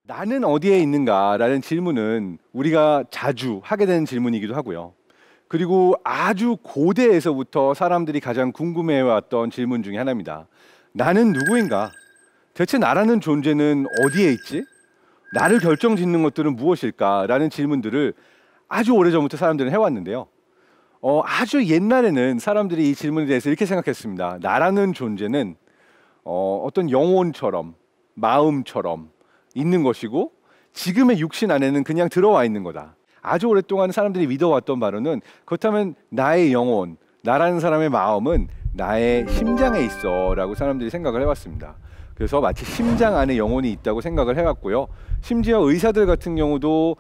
나는 어디에 있는가라는 질문은 우리가 자주 하게 되는 질문이기도 하고요. 그리고 아주 고대에서부터 사람들이 가장 궁금해왔던 질문 중에 하나입니다. 나는 누구인가? 대체 나라는 존재는 어디에 있지? 나를 결정짓는 것들은 무엇일까? 라는 질문들을 아주 오래전부터 사람들은 해왔는데요. 아주 옛날에는 사람들이 이 질문에 대해서 이렇게 생각했습니다. 나라는 존재는 어떤 영혼처럼, 마음처럼 있는 것이고 지금의 육신 안에는 그냥 들어와 있는 거다. 아주 오랫동안 사람들이 믿어왔던 바로는 그렇다면 나의 영혼, 나라는 사람의 마음은 나의 심장에 있어 라고 사람들이 생각을 해왔습니다. 그래서 마치 심장 안에 영혼이 있다고 생각을 해왔고요. 심지어 의사들 같은 경우도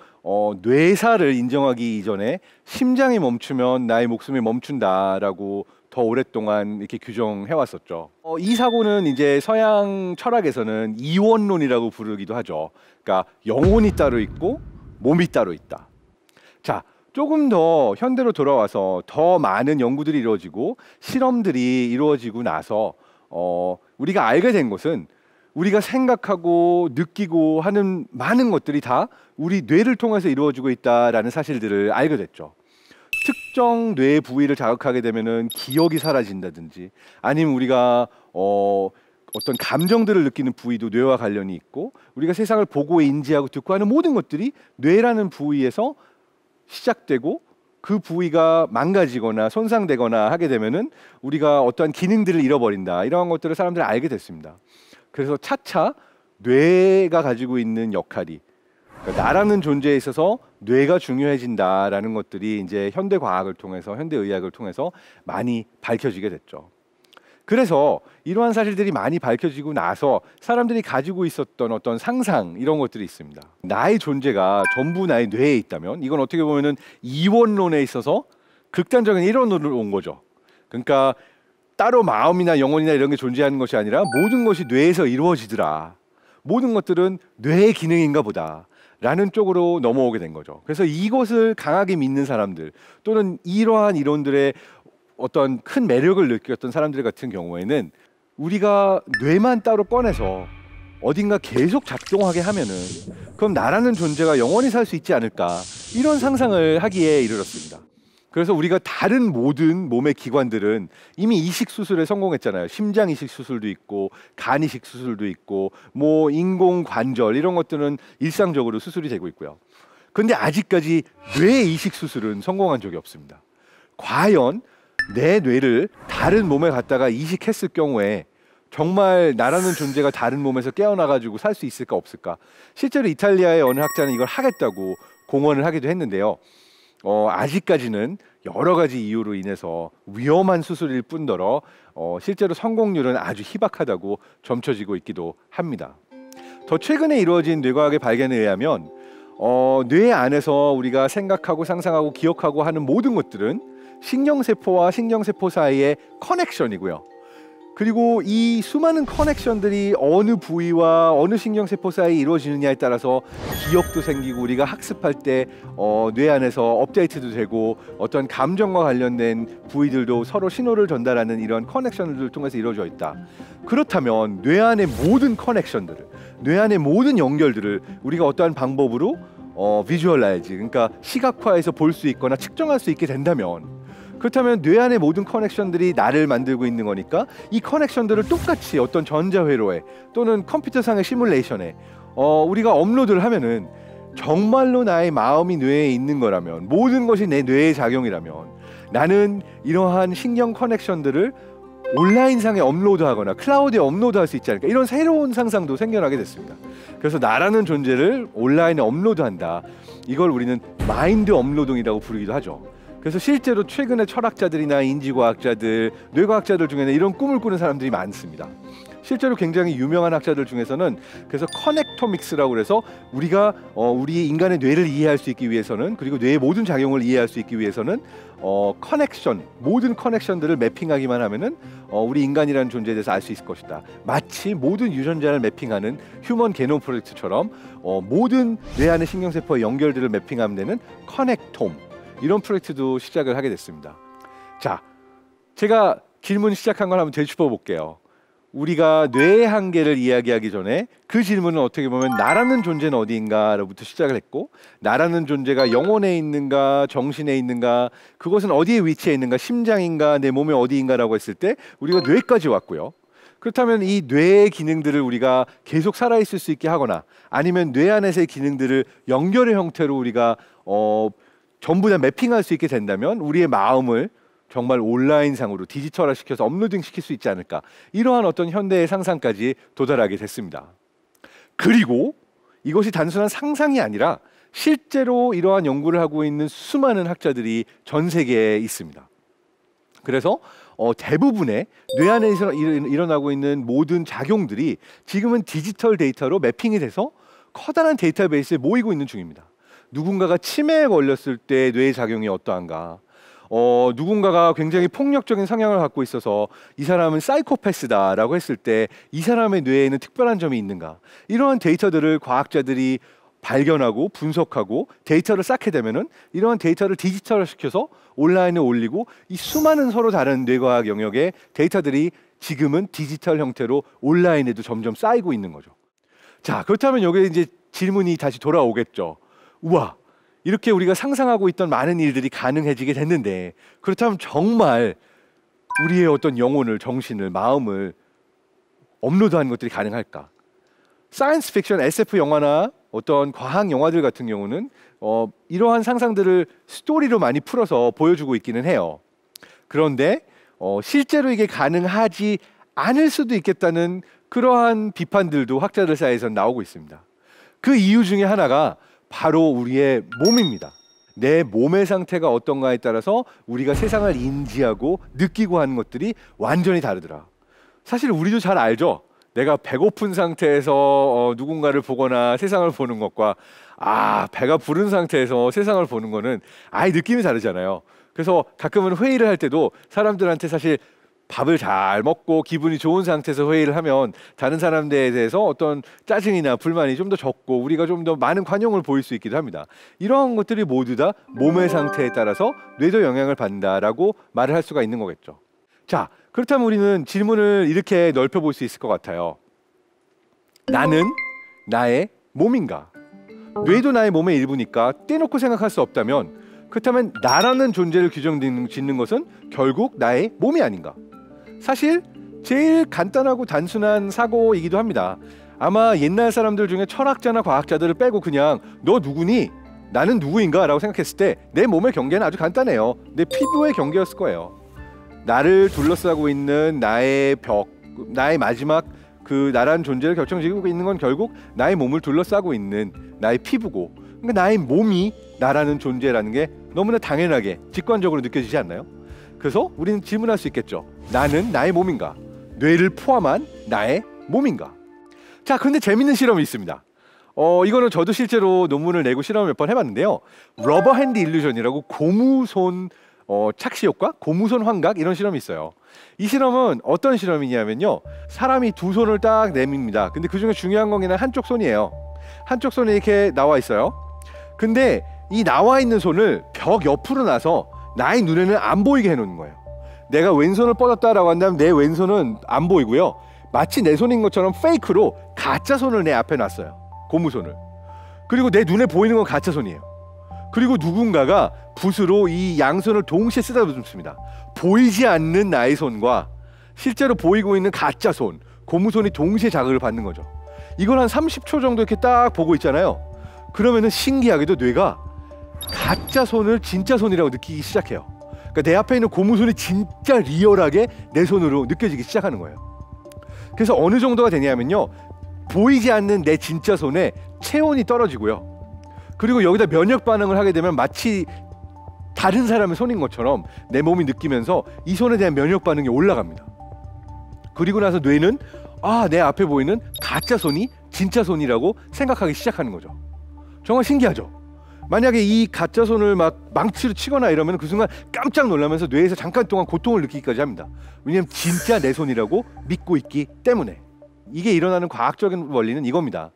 뇌사를 인정하기 이전에 심장이 멈추면 나의 목숨이 멈춘다라고 더 오랫동안 이렇게 규정해 왔었죠. 이 사고는 이제 서양 철학에서는 이원론이라고 부르기도 하죠. 그러니까 영혼이 따로 있고 몸이 따로 있다. 자, 조금 더 현대로 돌아와서 더 많은 연구들이 이루어지고 실험들이 이루어지고 나서 우리가 알게 된 것은 우리가 생각하고 느끼고 하는 많은 것들이 다 우리 뇌를 통해서 이루어지고 있다라는 사실들을 알게 됐죠. 특정 뇌 부위를 자극하게 되면은 기억이 사라진다든지 아니면 우리가 어떤 감정들을 느끼는 부위도 뇌와 관련이 있고 우리가 세상을 보고 인지하고 듣고 하는 모든 것들이 뇌라는 부위에서 시작되고 그 부위가 망가지거나 손상되거나 하게 되면은 우리가 어떠한 기능들을 잃어버린다. 이러한 것들을 사람들이 알게 됐습니다. 그래서 차차 뇌가 가지고 있는 역할이 그러니까 나라는 존재에 있어서 뇌가 중요해진다라는 것들이 이제 현대 과학을 통해서 현대 의학을 통해서 많이 밝혀지게 됐죠. 그래서 이러한 사실들이 많이 밝혀지고 나서 사람들이 가지고 있었던 어떤 상상 이런 것들이 있습니다. 나의 존재가 전부 나의 뇌에 있다면 이건 어떻게 보면은 이원론에 있어서 극단적인 이론으로 온 거죠. 그러니까 따로 마음이나 영혼이나 이런 게 존재하는 것이 아니라 모든 것이 뇌에서 이루어지더라. 모든 것들은 뇌의 기능인가 보다. 라는 쪽으로 넘어오게 된 거죠. 그래서 이것을 강하게 믿는 사람들 또는 이러한 이론들의 어떤 큰 매력을 느꼈던 사람들 같은 경우에는 우리가 뇌만 따로 꺼내서 어딘가 계속 작동하게 하면은 그럼 나라는 존재가 영원히 살 수 있지 않을까 이런 상상을 하기에 이르렀습니다. 그래서 우리가 다른 모든 몸의 기관들은 이미 이식 수술에 성공했잖아요. 심장 이식 수술도 있고 간 이식 수술도 있고 뭐 인공 관절 이런 것들은 일상적으로 수술이 되고 있고요. 근데 아직까지 뇌 이식 수술은 성공한 적이 없습니다. 과연 내 뇌를 다른 몸에 갖다가 이식했을 경우에 정말 나라는 존재가 다른 몸에서 깨어나가지고 살 수 있을까 없을까? 실제로 이탈리아의 어느 학자는 이걸 하겠다고 공언을 하기도 했는데요. 아직까지는 여러 가지 이유로 인해서 위험한 수술일 뿐더러 실제로 성공률은 아주 희박하다고 점쳐지고 있기도 합니다. 더 최근에 이루어진 뇌과학의 발견에 의하면 뇌 안에서 우리가 생각하고 상상하고 기억하고 하는 모든 것들은 신경세포와 신경세포 사이의 커넥션이고요. 그리고 이 수많은 커넥션들이 어느 부위와 어느 신경세포 사이에 이루어지느냐에 따라서 기억도 생기고 우리가 학습할 때 뇌 안에서 업데이트도 되고 어떤 감정과 관련된 부위들도 서로 신호를 전달하는 이런 커넥션들을 통해서 이루어져 있다. 그렇다면 뇌 안의 모든 커넥션들을 뇌 안의 모든 연결들을 우리가 어떠한 방법으로 비주얼라이즈 그러니까 시각화해서 볼 수 있거나 측정할 수 있게 된다면 그렇다면 뇌 안의 모든 커넥션들이 나를 만들고 있는 거니까 이 커넥션들을 똑같이 어떤 전자회로에 또는 컴퓨터상의 시뮬레이션에 우리가 업로드를 하면은 정말로 나의 마음이 뇌에 있는 거라면 모든 것이 내 뇌의 작용이라면 나는 이러한 신경 커넥션들을 온라인상에 업로드하거나 클라우드에 업로드할 수 있지 않을까 이런 새로운 상상도 생겨나게 됐습니다. 그래서 나라는 존재를 온라인에 업로드한다. 이걸 우리는 마인드 업로딩이라고 부르기도 하죠. 그래서 실제로 최근에 철학자들이나 인지과학자들, 뇌과학자들 중에는 이런 꿈을 꾸는 사람들이 많습니다. 실제로 굉장히 유명한 학자들 중에서는 그래서 커넥토믹스라고 그래서 우리가 우리 인간의 뇌를 이해할 수 있기 위해서는 그리고 뇌의 모든 작용을 이해할 수 있기 위해서는 커넥션, 모든 커넥션들을 매핑하기만 하면은 우리 인간이라는 존재에 대해서 알 수 있을 것이다. 마치 모든 유전자를 매핑하는 휴먼 게놈 프로젝트처럼 모든 뇌 안의 신경세포의 연결들을 매핑하면 되는 커넥톰 이런 프로젝트도 시작을 하게 됐습니다. 자, 제가 질문 시작한 걸 한번 되짚어 볼게요. 우리가 뇌의 한계를 이야기하기 전에 그 질문은 어떻게 보면 나라는 존재는 어디인가로부터 시작을 했고, 나라는 존재가 영혼에 있는가 정신에 있는가, 그것은 어디에 위치해 있는가, 심장인가 내 몸의 어디인가라고 했을 때 우리가 뇌까지 왔고요. 그렇다면 이 뇌의 기능들을 우리가 계속 살아있을 수 있게 하거나, 아니면 뇌 안에서의 기능들을 연결의 형태로 우리가 전부 다 매핑할 수 있게 된다면 우리의 마음을 정말 온라인상으로 디지털화 시켜서 업로딩 시킬 수 있지 않을까, 이러한 어떤 현대의 상상까지 도달하게 됐습니다. 그리고 이것이 단순한 상상이 아니라 실제로 이러한 연구를 하고 있는 수많은 학자들이 전 세계에 있습니다. 그래서 대부분의 뇌 안에서 일어나고 있는 모든 작용들이 지금은 디지털 데이터로 매핑이 돼서 커다란 데이터베이스에 모이고 있는 중입니다. 누군가가 치매에 걸렸을 때 뇌의 작용이 어떠한가, 누군가가 굉장히 폭력적인 성향을 갖고 있어서 이 사람은 사이코패스다라고 했을 때 이 사람의 뇌에는 특별한 점이 있는가, 이러한 데이터들을 과학자들이 발견하고 분석하고 데이터를 쌓게 되면은 이러한 데이터를 디지털화시켜서 온라인에 올리고, 이 수많은 서로 다른 뇌과학 영역의 데이터들이 지금은 디지털 형태로 온라인에도 점점 쌓이고 있는 거죠. 자, 그렇다면 여기에 이제 질문이 다시 돌아오겠죠. 우와, 이렇게 우리가 상상하고 있던 많은 일들이 가능해지게 됐는데, 그렇다면 정말 우리의 어떤 영혼을, 정신을, 마음을 업로드하는 것들이 가능할까? 사이언스 픽션, SF 영화나 어떤 과학 영화들 같은 경우는 이러한 상상들을 스토리로 많이 풀어서 보여주고 있기는 해요. 그런데 실제로 이게 가능하지 않을 수도 있겠다는 그러한 비판들도 학자들 사이에서 나오고 있습니다. 그 이유 중에 하나가 바로 우리의 몸입니다. 내 몸의 상태가 어떤가에 따라서 우리가 세상을 인지하고 느끼고 하는 것들이 완전히 다르더라. 사실 우리도 잘 알죠. 내가 배고픈 상태에서 누군가를 보거나 세상을 보는 것과 배가 부른 상태에서 세상을 보는 거는 아예 느낌이 다르잖아요. 그래서 가끔은 회의를 할 때도 사람들한테 사실 밥을 잘 먹고 기분이 좋은 상태에서 회의를 하면 다른 사람들에 대해서 어떤 짜증이나 불만이 좀 더 적고 우리가 좀 더 많은 관용을 보일 수 있기도 합니다. 이러한 것들이 모두 다 몸의 상태에 따라서 뇌도 영향을 받는다라고 말을 할 수가 있는 거겠죠. 자, 그렇다면 우리는 질문을 이렇게 넓혀볼 수 있을 것 같아요. 나는 나의 몸인가? 뇌도 나의 몸의 일부니까 떼놓고 생각할 수 없다면, 그렇다면 나라는 존재를 규정짓는 것은 결국 나의 몸이 아닌가? 사실 제일 간단하고 단순한 사고이기도 합니다. 아마 옛날 사람들 중에 철학자나 과학자들을 빼고 그냥 너 누구니? 나는 누구인가? 라고 생각했을 때 내 몸의 경계는 아주 간단해요. 내 피부의 경계였을 거예요. 나를 둘러싸고 있는 나의 벽, 나의 마지막 그 나라는 존재를 결정짓고 있는 건 결국 나의 몸을 둘러싸고 있는 나의 피부고, 그러니까 나의 몸이 나라는 존재라는 게 너무나 당연하게 직관적으로 느껴지지 않나요? 그래서 우리는 질문할 수 있겠죠. 나는 나의 몸인가? 뇌를 포함한 나의 몸인가? 자, 근데 재밌는 실험이 있습니다. 이거는 저도 실제로 논문을 내고 실험을 몇 번 해봤는데요. 러버 핸드 일루전이라고 고무손 착시 효과, 고무손 환각, 이런 실험이 있어요. 이 실험은 어떤 실험이냐면요, 사람이 두 손을 딱 내밉니다. 근데 그 중에 중요한 건 그냥 한쪽 손이에요. 한쪽 손에 이렇게 나와 있어요. 근데 이 나와 있는 손을 벽 옆으로 놔서 나의 눈에는 안 보이게 해놓는 거예요. 내가 왼손을 뻗었다라고 한다면 내 왼손은 안 보이고요, 마치 내 손인 것처럼 페이크로 가짜 손을 내 앞에 놨어요. 고무손을. 그리고 내 눈에 보이는 건 가짜 손이에요. 그리고 누군가가 붓으로 이 양손을 동시에 쓰다듬습니다. 보이지 않는 나의 손과 실제로 보이고 있는 가짜 손, 고무손이 동시에 자극을 받는 거죠. 이걸 한 30초 정도 이렇게 딱 보고 있잖아요. 그러면은 신기하게도 뇌가 가짜 손을 진짜 손이라고 느끼기 시작해요. 그러니까 내 앞에 있는 고무손이 진짜 리얼하게 내 손으로 느껴지기 시작하는 거예요. 그래서 어느 정도가 되냐면요, 보이지 않는 내 진짜 손에 체온이 떨어지고요, 그리고 여기다 면역 반응을 하게 되면 마치 다른 사람의 손인 것처럼 내 몸이 느끼면서 이 손에 대한 면역 반응이 올라갑니다. 그리고 나서 뇌는 내 앞에 보이는 가짜 손이 진짜 손이라고 생각하기 시작하는 거죠. 정말 신기하죠? 만약에 이 가짜 손을 막 망치로 치거나 이러면 그 순간 깜짝 놀라면서 뇌에서 잠깐 동안 고통을 느끼기까지 합니다. 왜냐하면 진짜 내 손이라고 믿고 있기 때문에. 이게 일어나는 과학적인 원리는 이겁니다.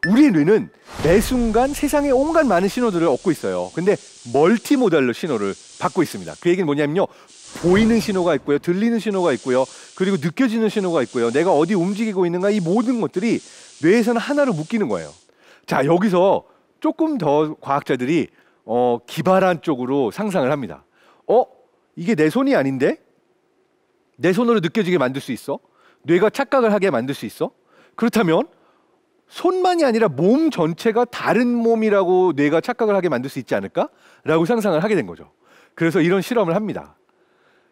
우리의 뇌는 매 순간 세상에 온갖 많은 신호들을 얻고 있어요. 근데 멀티모달로 신호를 받고 있습니다. 그 얘기는 뭐냐면요, 보이는 신호가 있고요, 들리는 신호가 있고요, 그리고 느껴지는 신호가 있고요, 내가 어디 움직이고 있는가, 이 모든 것들이 뇌에서는 하나로 묶이는 거예요. 자, 여기서 조금 더 과학자들이 기발한 쪽으로 상상을 합니다. 이게 내 손이 아닌데? 내 손으로 느껴지게 만들 수 있어? 뇌가 착각을 하게 만들 수 있어? 그렇다면 손만이 아니라 몸 전체가 다른 몸이라고 뇌가 착각을 하게 만들 수 있지 않을까? 라고 상상을 하게 된 거죠. 그래서 이런 실험을 합니다.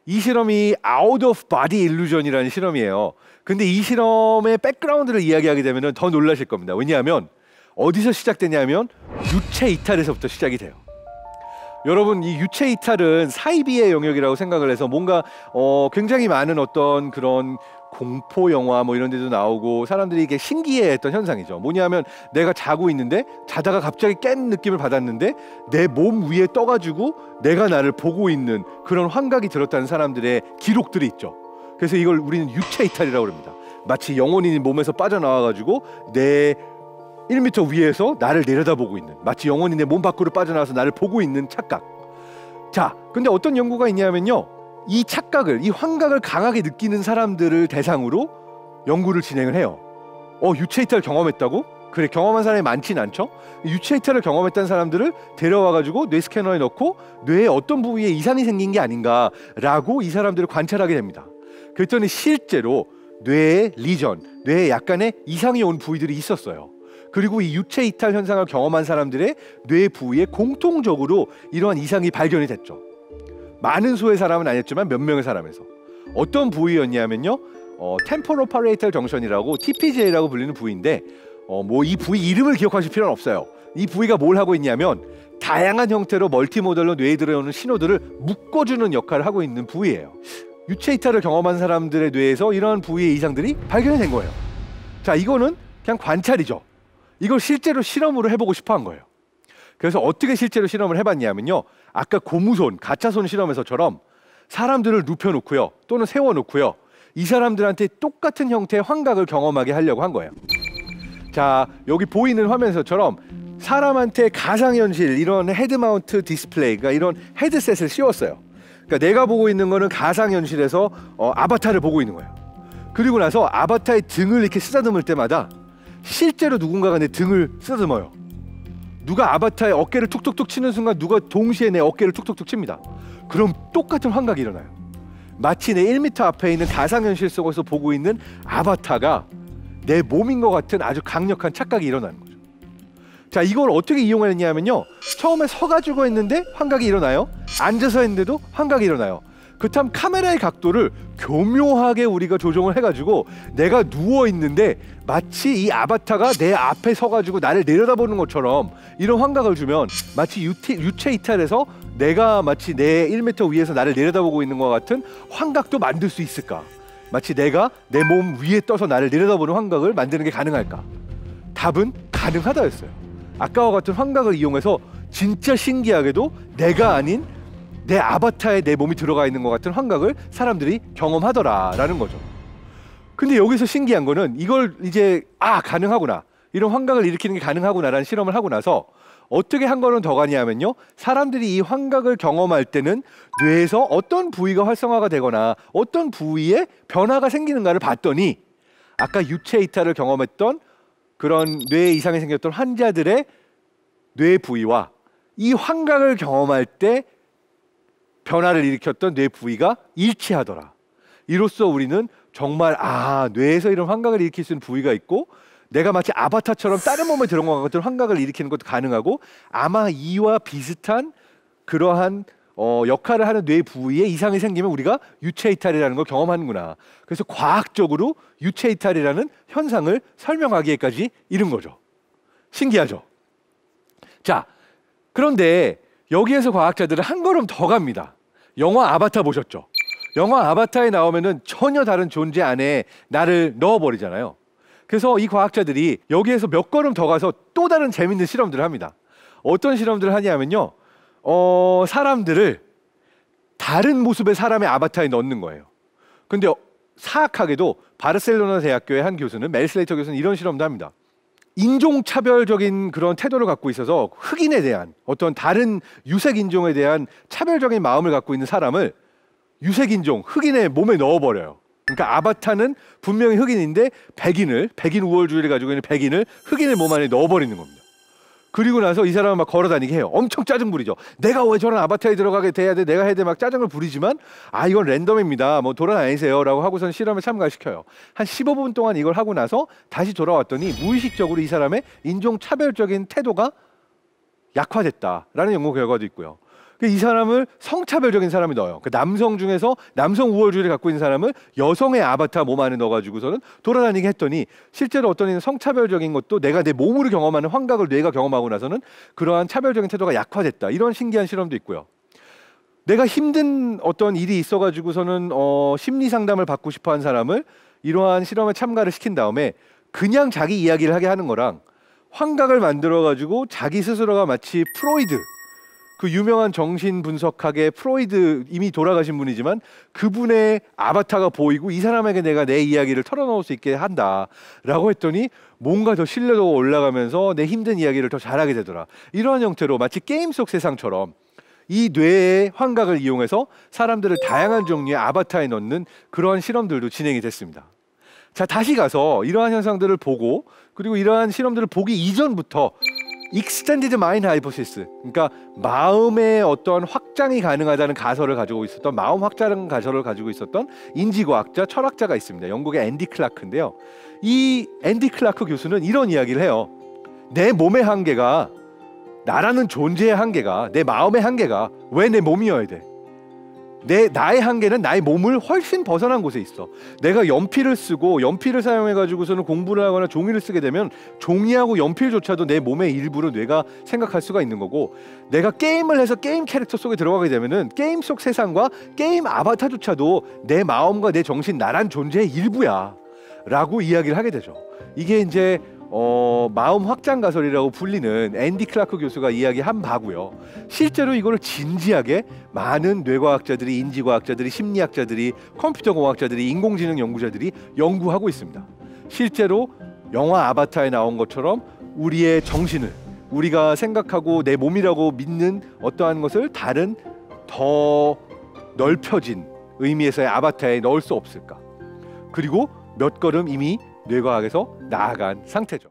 이 실험이 Out of Body Illusion이라는 실험이에요. 근데 이 실험의 백그라운드를 이야기하게 되면 더 놀라실 겁니다. 왜냐하면 어디서 시작되냐면 유체 이탈에서부터 시작이 돼요. 여러분, 이 유체 이탈은 사이비의 영역이라고 생각을 해서 뭔가 굉장히 많은 어떤 그런 공포 영화 뭐 이런 데도 나오고 사람들이 이게 신기해했던 현상이죠. 뭐냐면 내가 자고 있는데 자다가 갑자기 깬 느낌을 받았는데 내 몸 위에 떠가지고 내가 나를 보고 있는 그런 환각이 들었다는 사람들의 기록들이 있죠. 그래서 이걸 우리는 유체 이탈이라고 합니다. 마치 영혼이 몸에서 빠져나와가지고 내 1m 위에서 나를 내려다보고 있는, 마치 영혼이 내 몸 밖으로 빠져나와서 나를 보고 있는 착각. 자, 근데 어떤 연구가 있냐면요, 이 착각을, 이 환각을 강하게 느끼는 사람들을 대상으로 연구를 진행을 해요. 유체 이탈을 경험했다고? 그래, 경험한 사람이 많지는 않죠. 유체 이탈을 경험했다는 사람들을 데려와가지고 뇌 스캐너에 넣고 뇌에 어떤 부위에 이상이 생긴 게 아닌가라고 이 사람들을 관찰하게 됩니다. 그랬더니 실제로 뇌의 리전, 뇌에 약간의 이상이 온 부위들이 있었어요. 그리고 이 유체 이탈 현상을 경험한 사람들의 뇌 부위에 공통적으로 이러한 이상이 발견이 됐죠. 많은 수의 사람은 아니었지만 몇 명의 사람에서. 어떤 부위였냐면요, 템포로파레이탈 정션이라고 TPJ라고 불리는 부위인데 뭐 이 부위 이름을 기억하실 필요는 없어요. 이 부위가 뭘 하고 있냐면 다양한 형태로 멀티모델로 뇌에 들어오는 신호들을 묶어주는 역할을 하고 있는 부위예요. 유체 이탈을 경험한 사람들의 뇌에서 이러한 부위의 이상들이 발견이 된 거예요. 자, 이거는 그냥 관찰이죠. 이걸 실제로 실험으로 해보고 싶어 한 거예요. 그래서 어떻게 실제로 실험을 해봤냐면요, 아까 고무손, 가짜손 실험에서처럼 사람들을 눕혀놓고요, 또는 세워놓고요, 이 사람들한테 똑같은 형태의 환각을 경험하게 하려고 한 거예요. 자, 여기 보이는 화면에서처럼 사람한테 가상현실, 이런 헤드마운트 디스플레이가 이런 헤드셋을 씌웠어요. 그러니까 내가 보고 있는 거는 가상현실에서 아바타를 보고 있는 거예요. 그리고 나서 아바타의 등을 이렇게 쓰다듬을 때마다 실제로 누군가가 내 등을 쓰다듬어요. 누가 아바타의 어깨를 툭툭툭 치는 순간 누가 동시에 내 어깨를 툭툭툭 칩니다. 그럼 똑같은 환각이 일어나요. 마치 내 1m 앞에 있는 가상현실 속에서 보고 있는 아바타가 내 몸인 것 같은 아주 강력한 착각이 일어나는 거죠. 자, 이걸 어떻게 이용했냐면요, 처음에 서가지고 했는데 환각이 일어나요. 앉아서 했는데도 환각이 일어나요. 그렇다면 카메라의 각도를 교묘하게 우리가 조정을 해가지고 내가 누워있는데 마치 이 아바타가 내 앞에 서가지고 나를 내려다보는 것처럼 이런 환각을 주면 마치 유체 이탈에서 내가 마치 내 1m 위에서 나를 내려다보고 있는 것 같은 환각도 만들 수 있을까? 마치 내가 내 몸 위에 떠서 나를 내려다보는 환각을 만드는 게 가능할까? 답은 가능하다였어요. 아까와 같은 환각을 이용해서 진짜 신기하게도 내가 아닌 내 아바타에 내 몸이 들어가 있는 것 같은 환각을 사람들이 경험하더라라는 거죠. 근데 여기서 신기한 거는 이걸 이제 가능하구나, 이런 환각을 일으키는 게 가능하구나라는 실험을 하고 나서 어떻게 한 거는 더 가냐면요, 사람들이 이 환각을 경험할 때는 뇌에서 어떤 부위가 활성화가 되거나 어떤 부위에 변화가 생기는가를 봤더니 아까 유체 이탈을 경험했던 그런 뇌에 이상이 생겼던 환자들의 뇌 부위와 이 환각을 경험할 때 변화를 일으켰던 뇌 부위가 일치하더라. 이로써 우리는 정말 뇌에서 이런 환각을 일으킬 수 있는 부위가 있고 내가 마치 아바타처럼 다른 몸에 들어간 것 같은 환각을 일으키는 것도 가능하고 아마 이와 비슷한 그러한 역할을 하는 뇌 부위에 이상이 생기면 우리가 유체 이탈이라는 걸 경험하는구나. 그래서 과학적으로 유체 이탈이라는 현상을 설명하기에까지 이른 거죠. 신기하죠? 자, 그런데 여기에서 과학자들은 한 걸음 더 갑니다. 영화 아바타 보셨죠? 영화 아바타에 나오면은 전혀 다른 존재 안에 나를 넣어버리잖아요. 그래서 이 과학자들이 여기에서 몇 걸음 더 가서 또 다른 재밌는 실험들을 합니다. 어떤 실험들을 하냐면요, 사람들을 다른 모습의 사람의 아바타에 넣는 거예요. 근데 사악하게도 바르셀로나 대학교의 한 교수는, 멜슬레이터 교수는 이런 실험도 합니다. 인종차별적인 그런 태도를 갖고 있어서 흑인에 대한 어떤 다른 유색 인종에 대한 차별적인 마음을 갖고 있는 사람을 유색인종, 흑인의 몸에 넣어버려요. 그러니까 아바타는 분명히 흑인인데 백인 우월주의를 가지고 있는 백인을 흑인의 몸 안에 넣어버리는 겁니다. 그리고 나서 이 사람은 막 걸어다니게 해요. 엄청 짜증 부리죠. 내가 왜 저런 아바타에 들어가게 돼야 돼? 내가 해야 돼? 막 짜증을 부리지만 이건 랜덤입니다. 뭐 돌아다니세요 라고 하고선 실험에 참가시켜요. 한 15분 동안 이걸 하고 나서 다시 돌아왔더니 무의식적으로 이 사람의 인종차별적인 태도가 약화됐다라는 연구 결과도 있고요. 이 사람을 성차별적인 사람이 넣어요. 그 남성 중에서 남성 우월주의를 갖고 있는 사람을 여성의 아바타 몸 안에 넣어가지고서는 돌아다니게 했더니 실제로 어떤 이는 성차별적인 것도 내가 내 몸으로 경험하는 환각을 뇌가 경험하고 나서는 그러한 차별적인 태도가 약화됐다. 이런 신기한 실험도 있고요. 내가 힘든 어떤 일이 있어가지고서는 심리 상담을 받고 싶어하는 사람을 이러한 실험에 참가를 시킨 다음에 그냥 자기 이야기를 하게 하는 거랑 환각을 만들어가지고 자기 스스로가 마치 프로이드, 그 유명한 정신 분석학의 프로이드, 이미 돌아가신 분이지만 그분의 아바타가 보이고 이 사람에게 내가 내 이야기를 털어놓을 수 있게 한다라고 했더니 뭔가 더 신뢰도가 올라가면서 내 힘든 이야기를 더 잘하게 되더라. 이러한 형태로 마치 게임 속 세상처럼 이 뇌의 환각을 이용해서 사람들을 다양한 종류의 아바타에 넣는 그러한 실험들도 진행이 됐습니다. 자, 다시 가서 이러한 현상들을 보고 그리고 이러한 실험들을 보기 이전부터 Extended Mind Hypothesis, 그러니까 마음의 어떤 확장이 가능하다는 가설을 가지고 있었던, 마음 확장 가설을 가지고 있었던 인지과학자, 철학자가 있습니다. 영국의 앤디 클라크인데요. 이 앤디 클라크 교수는 이런 이야기를 해요. 내 몸의 한계가, 나라는 존재의 한계가, 내 마음의 한계가 왜 내 몸이어야 돼? 나의 한계는 나의 몸을 훨씬 벗어난 곳에 있어. 내가 연필을 쓰고 연필을 사용해 가지고서는 공부를 하거나 종이를 쓰게 되면 종이하고 연필조차도 내 몸의 일부로 뇌가 생각할 수가 있는 거고, 내가 게임을 해서 게임 캐릭터 속에 들어가게 되면은 게임 속 세상과 게임 아바타조차도 내 마음과 내 정신, 나란 존재의 일부야 라고 이야기를 하게 되죠. 이게 이제 마음 확장 가설이라고 불리는 앤디 클라크 교수가 이야기한 바고요. 실제로 이거를 진지하게 많은 뇌과학자들이, 인지과학자들이, 심리학자들이, 컴퓨터 공학자들이, 인공지능 연구자들이 연구하고 있습니다. 실제로 영화 아바타에 나온 것처럼 우리의 정신을, 우리가 생각하고 내 몸이라고 믿는 어떠한 것을 다른 더 넓혀진 의미에서의 아바타에 넣을 수 없을까? 그리고 몇 걸음 이미 뇌과학에서 나아간 상태죠.